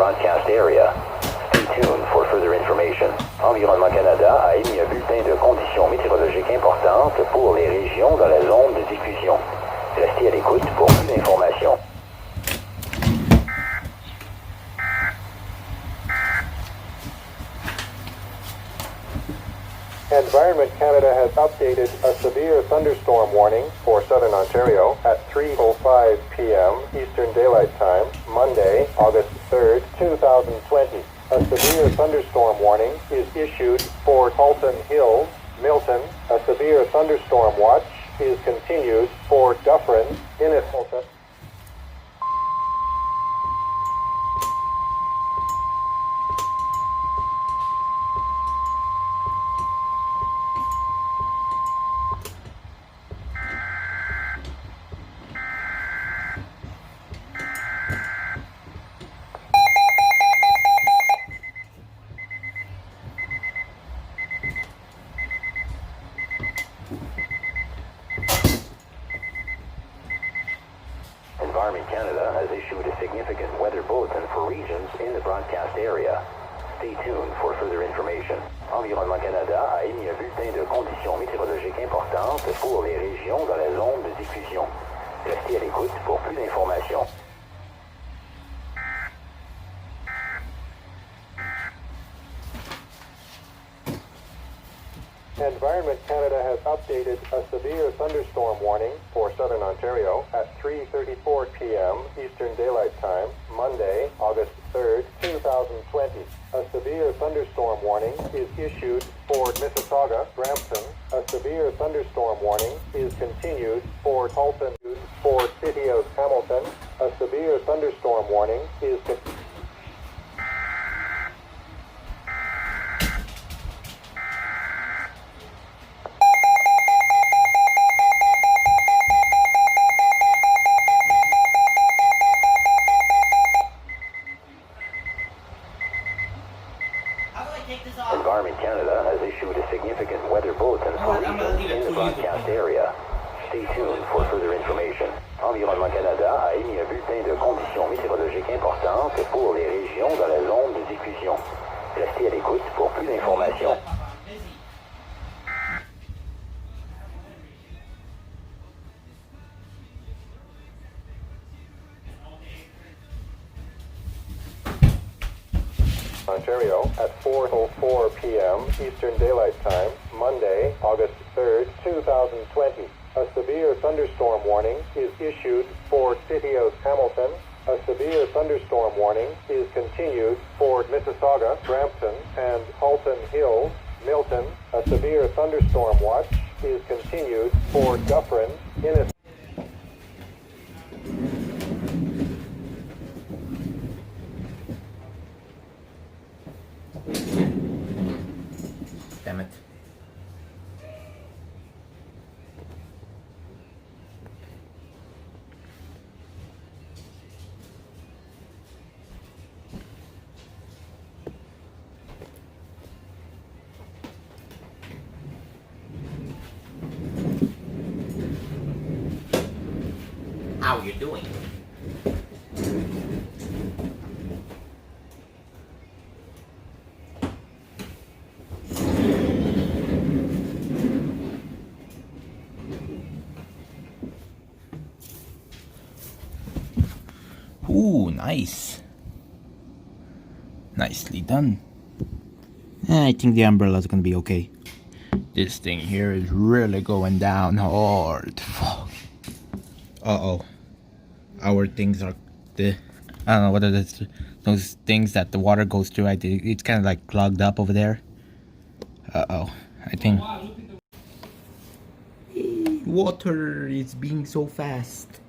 broadcast area. Stay tuned for further information. Environnement Canada a émis un bulletin de conditions météorologiques importantes pour les régions dans la zone de diffusion. Restez à l'écoute pour plus d'informations. Environment Canada has updated a severe thunderstorm warning for southern Ontario at 3:05 p.m. Eastern Daylight Time, Monday, August 3rd, 2020. A severe thunderstorm warning is issued for Halton Hills, Milton. A severe thunderstorm watch is continued for Dufferin, Innisfilter. Environment Canada has issued a significant weather bulletin for regions in the broadcast area. Stay tuned for further information. Environnement Canada a émis un bulletin de conditions météorologiques importantes pour les régions dans la zone de diffusion. Restez à l'écoute pour plus d'informations. Environment Canada has updated a severe thunderstorm warning for southern Ontario at 3:34 p.m. Eastern Daylight Time, Monday, August 3rd, 2020. A severe thunderstorm warning is issued for Mississauga, Brampton. A severe thunderstorm warning is continued for Halton, for City of Hamilton. A severe thunderstorm warning is Environment Canada has issued a significant weather bulletin for regions in the broadcast area. Stay tuned for further information. Environnement Canada a émis un bulletin de conditions météorologiques importantes pour les régions dans la zone de diffusion. Restez à l'écoute pour plus d'informations. Ontario at 4:04 p.m. Eastern Daylight Time, Monday, August 3rd, 2020. A severe thunderstorm warning is issued for City of Hamilton. A severe thunderstorm warning is continued for Mississauga, Brampton, and Halton Hills, Milton. A severe thunderstorm watch is continued for Dufferin, Innisfilter. Damn it. How you doing? Ooh, nice. Nicely done. I think the umbrella is gonna be okay. This thing here is really going down hard. Uh-oh. Our things are I don't know what it is. Those things that the water goes through. It's kind of like clogged up over there. Uh-oh. I think water is being so fast.